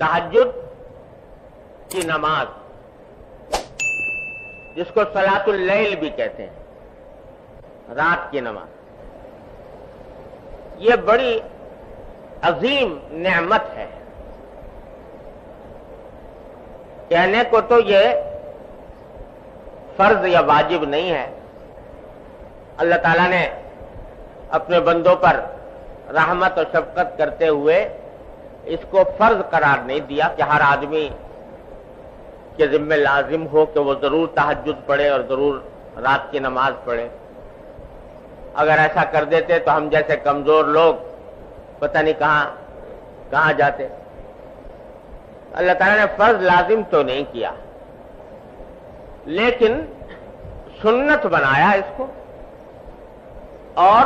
تہجد کی نماز، جس کو صلاۃ اللیل بھی کہتے ہیں، رات کی نماز، یہ بڑی عظیم نعمت ہے۔ کہنے کو تو یہ فرض یا واجب نہیں ہے، اللہ تعالیٰ نے اپنے بندوں پر رحمت اور شفقت کرتے ہوئے اس کو فرض قرار نہیں دیا کہ ہر آدمی کے ذمہ لازم ہو کہ وہ ضرور تہجد پڑھے اور ضرور رات کی نماز پڑھے۔ اگر ایسا کر دیتے تو ہم جیسے کمزور لوگ پتہ نہیں کہاں جاتے۔ اللہ تعالیٰ نے فرض لازم تو نہیں کیا، لیکن سنت بنایا اس کو، اور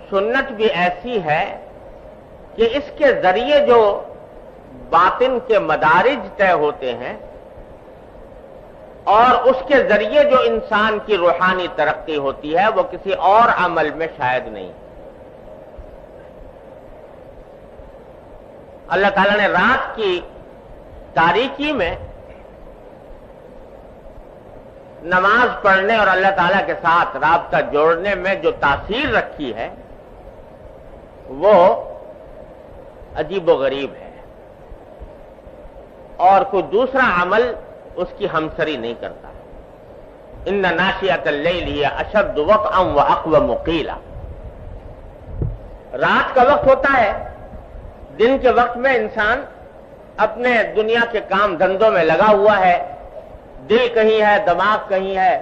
سنت بھی ایسی ہے کہ اس کے ذریعے جو باطن کے مدارج طے ہوتے ہیں اور اس کے ذریعے جو انسان کی روحانی ترقی ہوتی ہے وہ کسی اور عمل میں شاید نہیں۔ اللہ تعالیٰ نے رات کی تاریکی میں نماز پڑھنے اور اللہ تعالیٰ کے ساتھ رابطہ جوڑنے میں جو تاثیر رکھی ہے وہ عجیب و غریب ہے، اور کوئی دوسرا عمل اس کی ہمسری نہیں کرتا۔ ان ناشئۃ اللیل ہی اشد وطئا واقوم قیلا۔ رات کا وقت ہوتا ہے، دن کے وقت میں انسان اپنے دنیا کے کام دھندوں میں لگا ہوا ہے، دل کہیں ہے، دماغ کہیں ہے،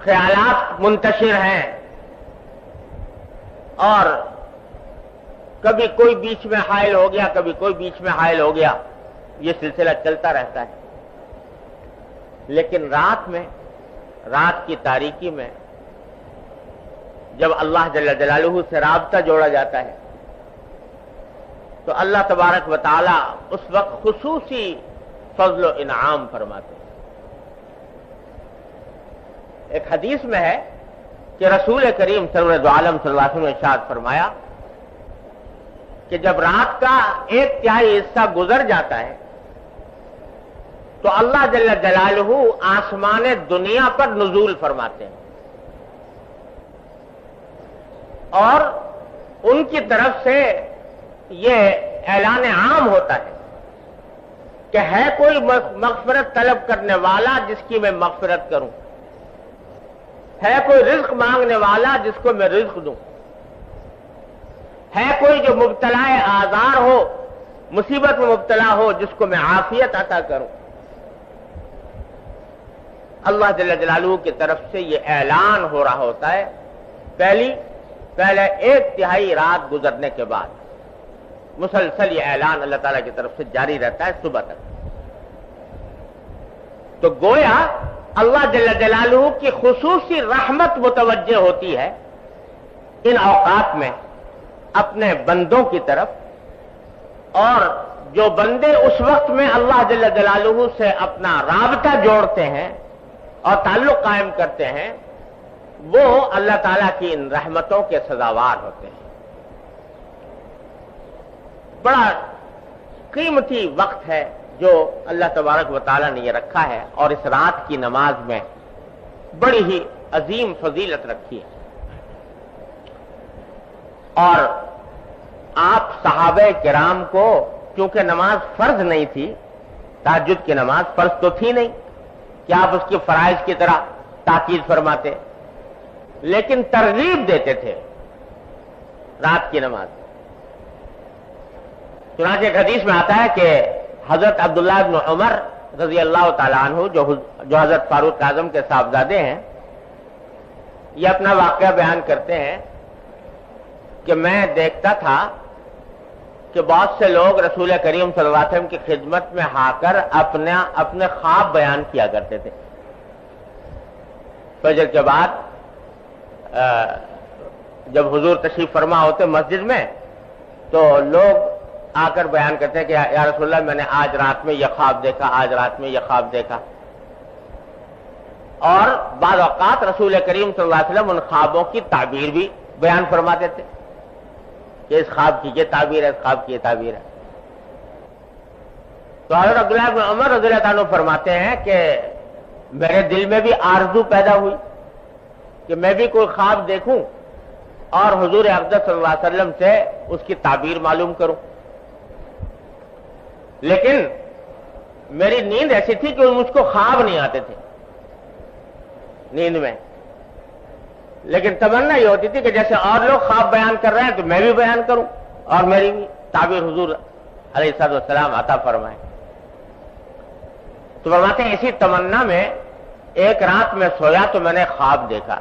خیالات منتشر ہیں، اور کبھی کوئی بیچ میں حائل ہو گیا، کبھی کوئی بیچ میں حائل ہو گیا، یہ سلسلہ چلتا رہتا ہے۔ لیکن رات میں، رات کی تاریکی میں جب اللہ جل جلالہ سے رابطہ جوڑا جاتا ہے تو اللہ تبارک و تعالی اس وقت خصوصی فضل و انعام فرماتے ہیں۔ ایک حدیث میں ہے کہ رسول کریم سرور دو عالم صلی اللہ علیہ وسلم نے ارشاد فرمایا کہ جب رات کا 1/3 حصہ گزر جاتا ہے تو اللہ جل جلالہ آسمان دنیا پر نزول فرماتے ہیں، اور ان کی طرف سے یہ اعلان عام ہوتا ہے کہ ہے کوئی مغفرت طلب کرنے والا جس کی میں مغفرت کروں، ہے کوئی رزق مانگنے والا جس کو میں رزق دوں، ہے کوئی جو مبتلا آزار ہو، مصیبت میں مبتلا ہو، جس کو میں عافیت عطا کروں۔ اللہ جل جلالہ کی طرف سے یہ اعلان ہو رہا ہوتا ہے پہلے 1/3 رات گزرنے کے بعد، مسلسل یہ اعلان اللہ تعالیٰ کی طرف سے جاری رہتا ہے صبح تک۔ تو گویا اللہ جل جلالہ کی خصوصی رحمت متوجہ ہوتی ہے ان اوقات میں اپنے بندوں کی طرف، اور جو بندے اس وقت میں اللہ جل جلالہ سے اپنا رابطہ جوڑتے ہیں اور تعلق قائم کرتے ہیں وہ اللہ تعالیٰ کی ان رحمتوں کے سزاوار ہوتے ہیں۔ بڑا قیمتی وقت ہے جو اللہ تبارک و تعالیٰ نے یہ رکھا ہے، اور اس رات کی نماز میں بڑی ہی عظیم فضیلت رکھی ہے۔ اور آپ صحابہ کرام کو چونکہ نماز فرض نہیں تھی، تہجد کی نماز فرض تو تھی نہیں کہ آپ اس کی فرائض کی طرح تاکید فرماتے، لیکن ترغیب دیتے تھے رات کی نماز۔ چنانچہ ایک حدیث میں آتا ہے کہ حضرت عبداللہ بن عمر رضی اللہ تعالیٰ عنہ جو حضرت فاروق اعظم کے صاحبزادے ہیں، یہ اپنا واقعہ بیان کرتے ہیں کہ میں دیکھتا تھا کہ بہت سے لوگ رسول کریم صلی اللہ علیہ وسلم کی خدمت میں آ کر اپنے خواب بیان کیا کرتے تھے۔ فجر کے بعد جب حضور تشریف فرما ہوتے مسجد میں تو لوگ آ کر بیان کرتے ہیں کہ یا رسول اللہ میں نے آج رات میں یہ خواب دیکھا، آج رات میں یہ خواب دیکھا، اور بعض اوقات رسول کریم صلی اللہ علیہ وسلم ان خوابوں کی تعبیر بھی بیان فرماتے تھے کہ اس خواب کی یہ تعبیر ہے، اس خواب کی یہ تعبیر ہے۔ تو حضرت عبداللہ بن عمر رضی اللہ عنہ فرماتے ہیں کہ میرے دل میں بھی آرزو پیدا ہوئی کہ میں بھی کوئی خواب دیکھوں اور حضور اقدس صلی اللہ علیہ وسلم سے اس کی تعبیر معلوم کروں، لیکن میری نیند ایسی تھی کہ مجھ کو خواب نہیں آتے تھے نیند میں، لیکن تمنا یہ ہوتی تھی کہ جیسے اور لوگ خواب بیان کر رہے ہیں تو میں بھی بیان کروں اور میری بھی تعبیر حضور علیہ السلام عطا فرمائیں۔ تو فرماتے ہیں اسی تمنا میں ایک رات میں سویا تو میں نے خواب دیکھا،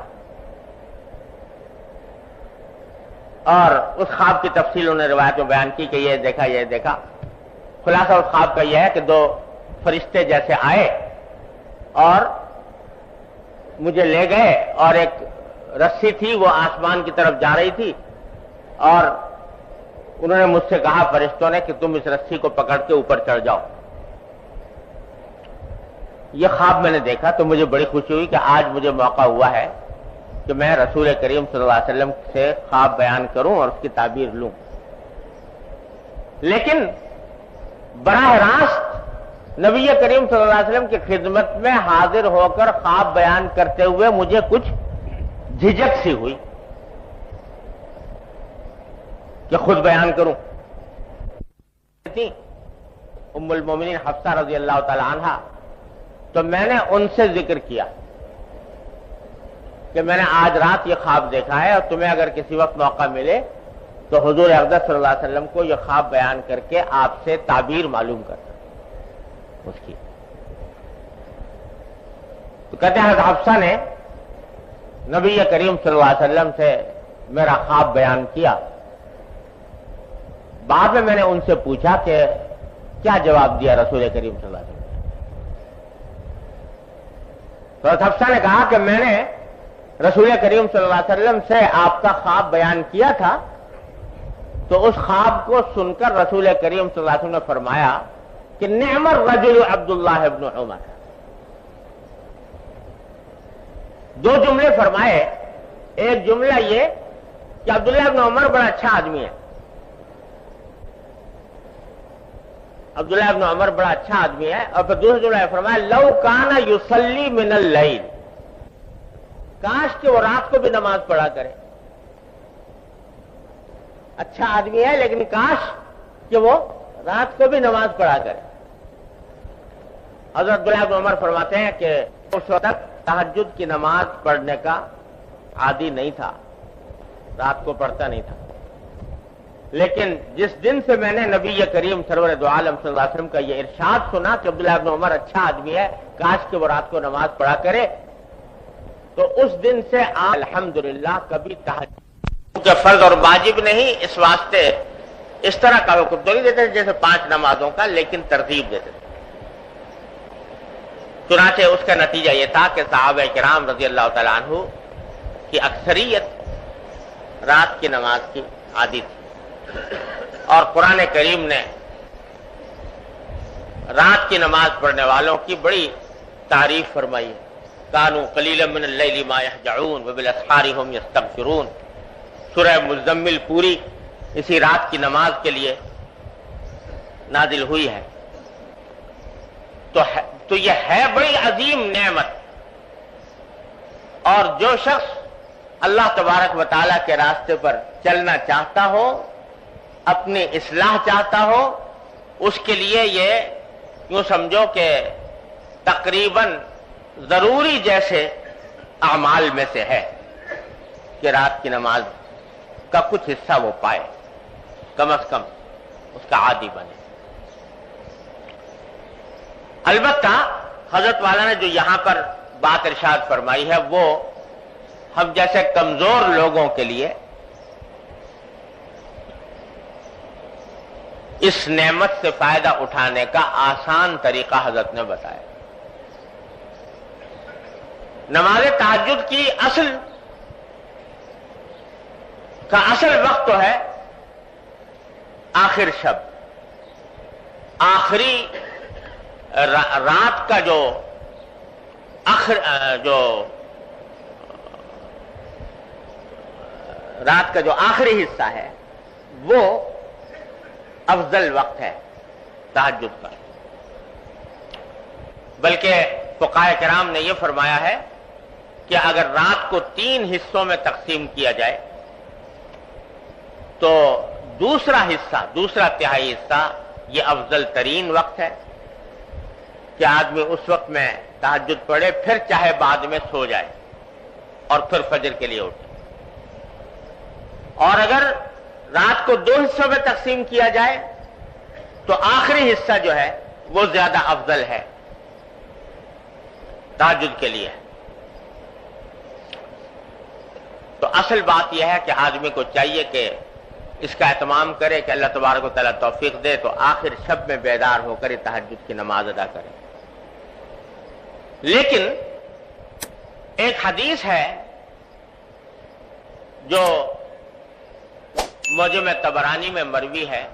اور اس خواب کی تفصیل انہوں نے روایت میں بیان کی کہ یہ دیکھا۔ خلاصہ اس خواب کا یہ ہے کہ دو فرشتے جیسے آئے اور مجھے لے گئے، اور ایک رسی تھی وہ آسمان کی طرف جا رہی تھی، اور انہوں نے مجھ سے کہا فرشتوں نے کہ تم اس رسی کو پکڑ کے اوپر چڑھ جاؤ۔ یہ خواب میں نے دیکھا تو مجھے بڑی خوشی ہوئی کہ آج مجھے موقع ہوا ہے کہ میں رسول کریم صلی اللہ علیہ وسلم سے خواب بیان کروں اور اس کی تعبیر لوں، لیکن براہ راست نبی کریم صلی اللہ علیہ وسلم کی خدمت میں حاضر ہو کر خواب بیان کرتے ہوئے مجھے کچھ جھجک سی ہوئی کہ خود بیان کروں۔ ام المومنین حفصہ رضی اللہ تعالی عنہا، تو میں نے ان سے ذکر کیا کہ میں نے آج رات یہ خواب دیکھا ہے، اور تمہیں اگر کسی وقت موقع ملے تو حضور اقدس صلی اللہ علیہ وسلم کو یہ خواب بیان کر کے آپ سے تعبیر معلوم کرنا اس کی۔ تو کہتے ہیں حضرت حفصہ نے نبی کریم صلی اللہ علیہ وسلم سے میرا خواب بیان کیا۔ بعد میں نے ان سے پوچھا کہ کیا جواب دیا رسول کریم صلی اللہ علیہ وسلم؟ تو حضرت حفصہ نے کہا کہ میں نے رسول کریم صلی اللہ علیہ وسلم سے آپ کا خواب بیان کیا تھا، تو اس خواب کو سن کر رسول کریم صلی اللہ علیہ وسلم نے فرمایا کہ نعم الرجل عبداللہ ابن عمر۔ دو جملے فرمائے، ایک جملہ یہ کہ عبداللہ ابن عمر بڑا اچھا آدمی ہے، عبداللہ ابن عمر بڑا اچھا آدمی ہے، اور پھر دوسرا جملہ فرمایا لو کان یصلی من اللیل، کاش کہ وہ رات کو بھی نماز پڑھا کرے۔ اچھا آدمی ہے لیکن کاش کہ وہ رات کو بھی نماز پڑھا کرے۔ حضرت عبداللہ ابن عمر فرماتے ہیں کہ اس وقت تہجد کی نماز پڑھنے کا عادی نہیں تھا، رات کو پڑھتا نہیں تھا، لیکن جس دن سے میں نے نبی کریم سرور دو عالم صلی اللہ علیہ وسلم کا یہ ارشاد سنا کہ عبداللہ ابن عمر اچھا آدمی ہے، کاش کہ وہ رات کو نماز پڑھا کرے، تو اس دن سے الحمدللہ کبھی تہجد کہ فرض اور واجب نہیں، اس واسطے اس طرح کا حکم تو نہیں دیتے جیسے 5 نمازوں کا، لیکن ترتیب دیتے تھے۔ چنانچہ اس کا نتیجہ یہ تھا کہ صحابہ کرام رضی اللہ تعالیٰ عنہ کی اکثریت رات کی نماز کی عادی تھی، اور قرآن کریم نے رات کی نماز پڑھنے والوں کی بڑی تعریف فرمائی ہے۔ کانوا قلیلا من اللیل ما یہجعون وبالاسحار هم یستغفرون۔ سورہ مزمل پوری اسی رات کی نماز کے لیے نازل ہوئی ہے۔ تو یہ ہے بڑی عظیم نعمت، اور جو شخص اللہ تبارک و تعالیٰ کے راستے پر چلنا چاہتا ہو، اپنی اصلاح چاہتا ہو، اس کے لیے یہ یوں سمجھو کہ تقریباً ضروری جیسے اعمال میں سے ہے کہ رات کی نماز کا کچھ حصہ وہ پائے، کم از کم اس کا عادی بنے۔ البتہ حضرت والا نے جو یہاں پر بات ارشاد فرمائی ہے وہ ہم جیسے کمزور لوگوں کے لیے اس نعمت سے فائدہ اٹھانے کا آسان طریقہ حضرت نے بتایا۔ نماز تہجد کی اصل وقت تو ہے آخر شب، آخری رات کا جو رات کا جو آخری حصہ ہے وہ افضل وقت ہے تہجد کا، بلکہ فقہاء کرام نے یہ فرمایا ہے کہ اگر رات کو 3 حصوں میں تقسیم کیا جائے تو دوسرا تہائی حصہ یہ افضل ترین وقت ہے کہ آدمی اس وقت میں تہجد پڑھے، پھر چاہے بعد میں سو جائے اور پھر فجر کے لیے اٹھے۔ اور اگر رات کو 2 حصوں میں تقسیم کیا جائے تو آخری حصہ جو ہے وہ زیادہ افضل ہے تہجد کے لیے۔ تو اصل بات یہ ہے کہ آدمی کو چاہیے کہ اس کا اہتمام کرے کہ اللہ تبارک و تعالیٰ توفیق دے تو آخر شب میں بیدار ہو کر تہجد کی نماز ادا کرے۔ لیکن ایک حدیث ہے جو معجم طبرانی میں مروی ہے،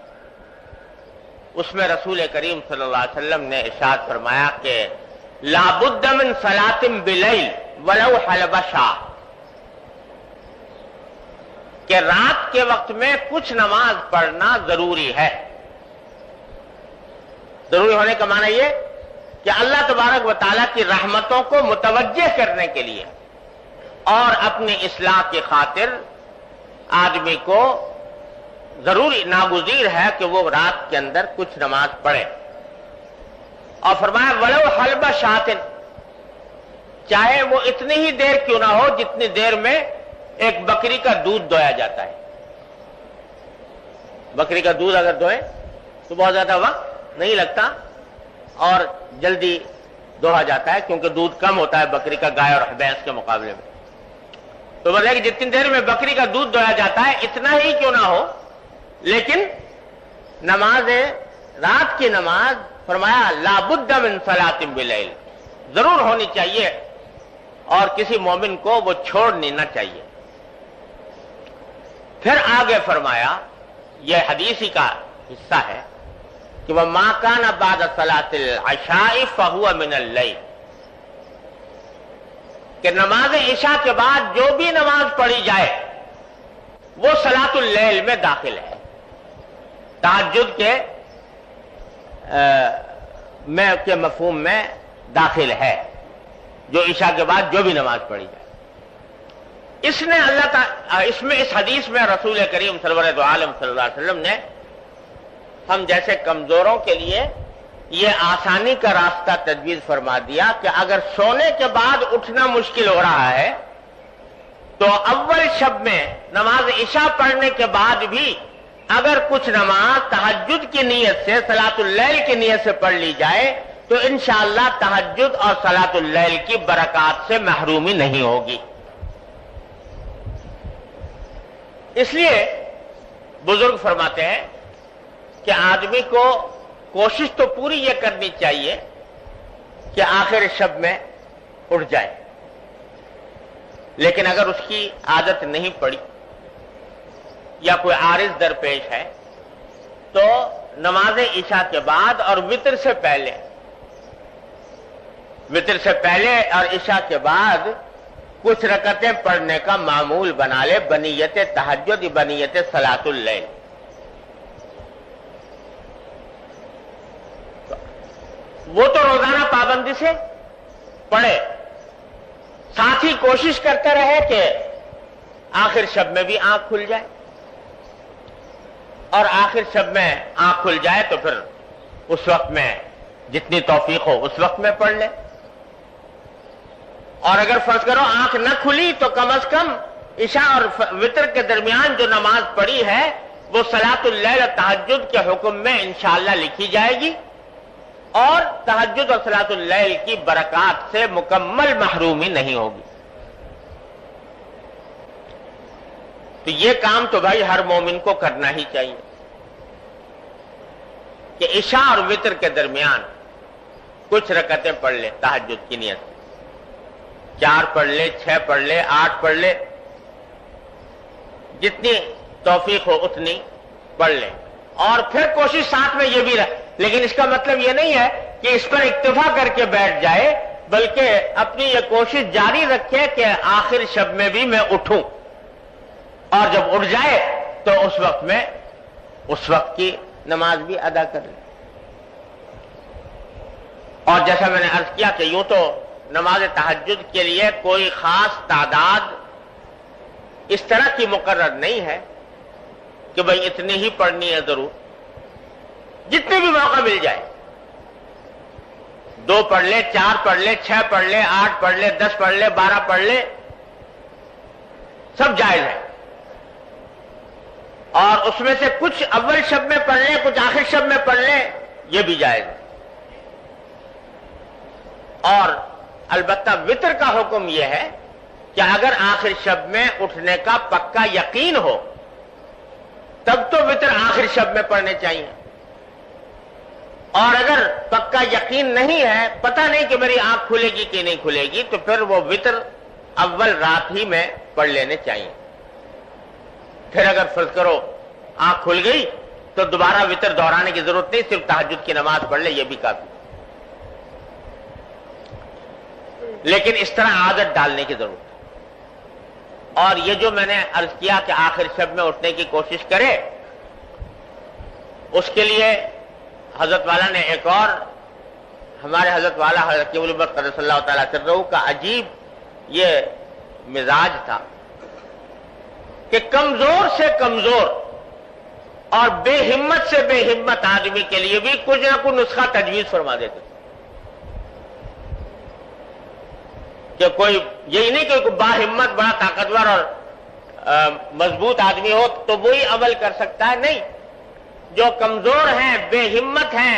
اس میں رسول کریم صلی اللہ علیہ وسلم نے ارشاد فرمایا کہ لا بد من صلاۃ باللیل ولو حلب شاہ، کہ رات کے وقت میں کچھ نماز پڑھنا ضروری ہے۔ ضروری ہونے کا معنی یہ کہ اللہ تبارک و تعالیٰ کی رحمتوں کو متوجہ کرنے کے لیے اور اپنی اصلاح کی خاطر آدمی کو ضروری ناگزیر ہے کہ وہ رات کے اندر کچھ نماز پڑھے۔ اور فرمایا ولو حلب شاطن، چاہے وہ اتنی ہی دیر کیوں نہ ہو جتنی دیر میں ایک بکری کا دودھ دویا جاتا ہے۔ بکری کا دودھ اگر دوئے تو بہت زیادہ وقت نہیں لگتا اور جلدی دوہا جاتا ہے، کیونکہ دودھ کم ہوتا ہے بکری کا گائے اور بھینس کے مقابلے میں۔ تو بولے کہ جتنی دیر میں بکری کا دودھ دویا جاتا ہے اتنا ہی کیوں نہ ہو، لیکن نماز رات کی نماز فرمایا لا بد من صلاۃ باللیل، ضرور ہونی چاہیے اور کسی مومن کو وہ چھوڑنی نہ چاہیے۔ پھر آگے فرمایا، یہ حدیثی کا حصہ ہے کہ وَمَا كَانَ بَعْدَ صَلَاةِ الْعَشَاءِ فَهُوَ مِنَ اللَّيْلِ، کہ نماز عشاء کے بعد جو بھی نماز پڑھی جائے وہ صلاۃ اللیل میں داخل ہے، تہجد کے مفہوم میں داخل ہے، جو عشاء کے بعد جو بھی نماز پڑھی جائے۔ اس حدیث میں رسول کریم سرور دو عالم صلی اللہ علیہ وسلم نے ہم جیسے کمزوروں کے لیے یہ آسانی کا راستہ تجویز فرما دیا کہ اگر سونے کے بعد اٹھنا مشکل ہو رہا ہے تو اول شب میں نماز عشاء پڑھنے کے بعد بھی اگر کچھ نماز تہجد کی نیت سے صلاۃ اللیل کی نیت سے پڑھ لی جائے تو انشاءاللہ تہجد اور صلاۃ اللیل کی برکات سے محرومی نہیں ہوگی۔ اس لیے بزرگ فرماتے ہیں کہ آدمی کو کوشش تو پوری یہ کرنی چاہیے کہ آخر شب میں اٹھ جائے، لیکن اگر اس کی عادت نہیں پڑی یا کوئی عارض درپیش ہے تو نماز عشاء کے بعد اور وتر سے پہلے اور عشاء کے بعد کچھ رکعتیں پڑھنے کا معمول بنا لے، بنیت تہجد بنیت صلاۃ اللیل۔ وہ تو روزانہ پابندی سے پڑھے، ساتھ ہی کوشش کرتے رہے کہ آخر شب میں بھی آنکھ کھل جائے، اور آخر شب میں آنکھ کھل جائے تو پھر اس وقت میں جتنی توفیق ہو اس وقت میں پڑھ لے، اور اگر فرض کرو آنکھ نہ کھلی تو کم از کم عشاء اور وتر کے درمیان جو نماز پڑھی ہے وہ صلاۃ اللیل تہجد کے حکم میں انشاءاللہ لکھی جائے گی اور تہجد اور صلاۃ اللیل کی برکات سے مکمل محرومی نہیں ہوگی۔ تو یہ کام تو بھائی ہر مومن کو کرنا ہی چاہیے کہ عشاء اور وتر کے درمیان کچھ رکعتیں پڑھ لے تہجد کی نیت سے، 4 پڑھ لے، 6 پڑھ لے، 8 پڑھ لے، جتنی توفیق ہو اتنی پڑھ لے، اور پھر کوشش ساتھ میں یہ بھی رہے، لیکن اس کا مطلب یہ نہیں ہے کہ اس پر اکتفا کر کے بیٹھ جائے، بلکہ اپنی یہ کوشش جاری رکھے کہ آخر شب میں بھی میں اٹھوں، اور جب اٹھ جائے تو اس وقت کی نماز بھی ادا کر لے۔ اور جیسا میں نے عرض کیا کہ یوں تو نماز تہجد کے لیے کوئی خاص تعداد اس طرح کی مقرر نہیں ہے کہ بھئی اتنی ہی پڑھنی ہے ضرور، جتنے بھی موقع مل جائے، 2 پڑھ لے، 4 پڑھ لے، 6 پڑھ لے، 8 پڑھ لے، 10 پڑھ لے، 12 پڑھ لے، سب جائز ہے۔ اور اس میں سے کچھ اول شب میں پڑھ لیں، کچھ آخر شب میں پڑھ لیں، یہ بھی جائز ہے۔ اور البتہ وطر کا حکم یہ ہے کہ اگر آخر شب میں اٹھنے کا پکا یقین ہو تب تو وطر آخر شب میں پڑھنے چاہیے، اور اگر پکا یقین نہیں ہے، پتہ نہیں کہ میری آنکھ کھلے گی کہ نہیں کھلے گی، تو پھر وہ وطر اول رات ہی میں پڑھ لینے چاہیے۔ پھر اگر فرض کرو آنکھ کھل گئی تو دوبارہ وطر دہرانے کی ضرورت نہیں، صرف تہجد کی نماز پڑھ لے، یہ بھی کافی۔ لیکن اس طرح عادت ڈالنے کی ضرورت ہے۔ اور یہ جو میں نے عرض کیا کہ آخر شب میں اٹھنے کی کوشش کرے، اس کے لیے حضرت والا نے ایک اور، ہمارے حضرت والا حضرت حکیم الامت قدس اللہ تعالیٰ سرہ کا عجیب یہ مزاج تھا کہ کمزور سے کمزور اور بے ہمت سے بے ہمت آدمی کے لیے بھی کچھ نہ کچھ نسخہ تجویز فرما دیتے تھے، کہ کوئی یہی نہیں کہ کوئی باہمت بڑا طاقتور اور مضبوط آدمی ہو تو وہی عمل کر سکتا ہے، نہیں، جو کمزور ہیں، بے ہمت ہیں،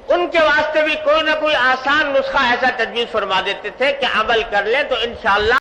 ان کے واسطے بھی کوئی نہ کوئی آسان نسخہ ایسا تجویز فرما دیتے تھے کہ عمل کر لیں تو انشاءاللہ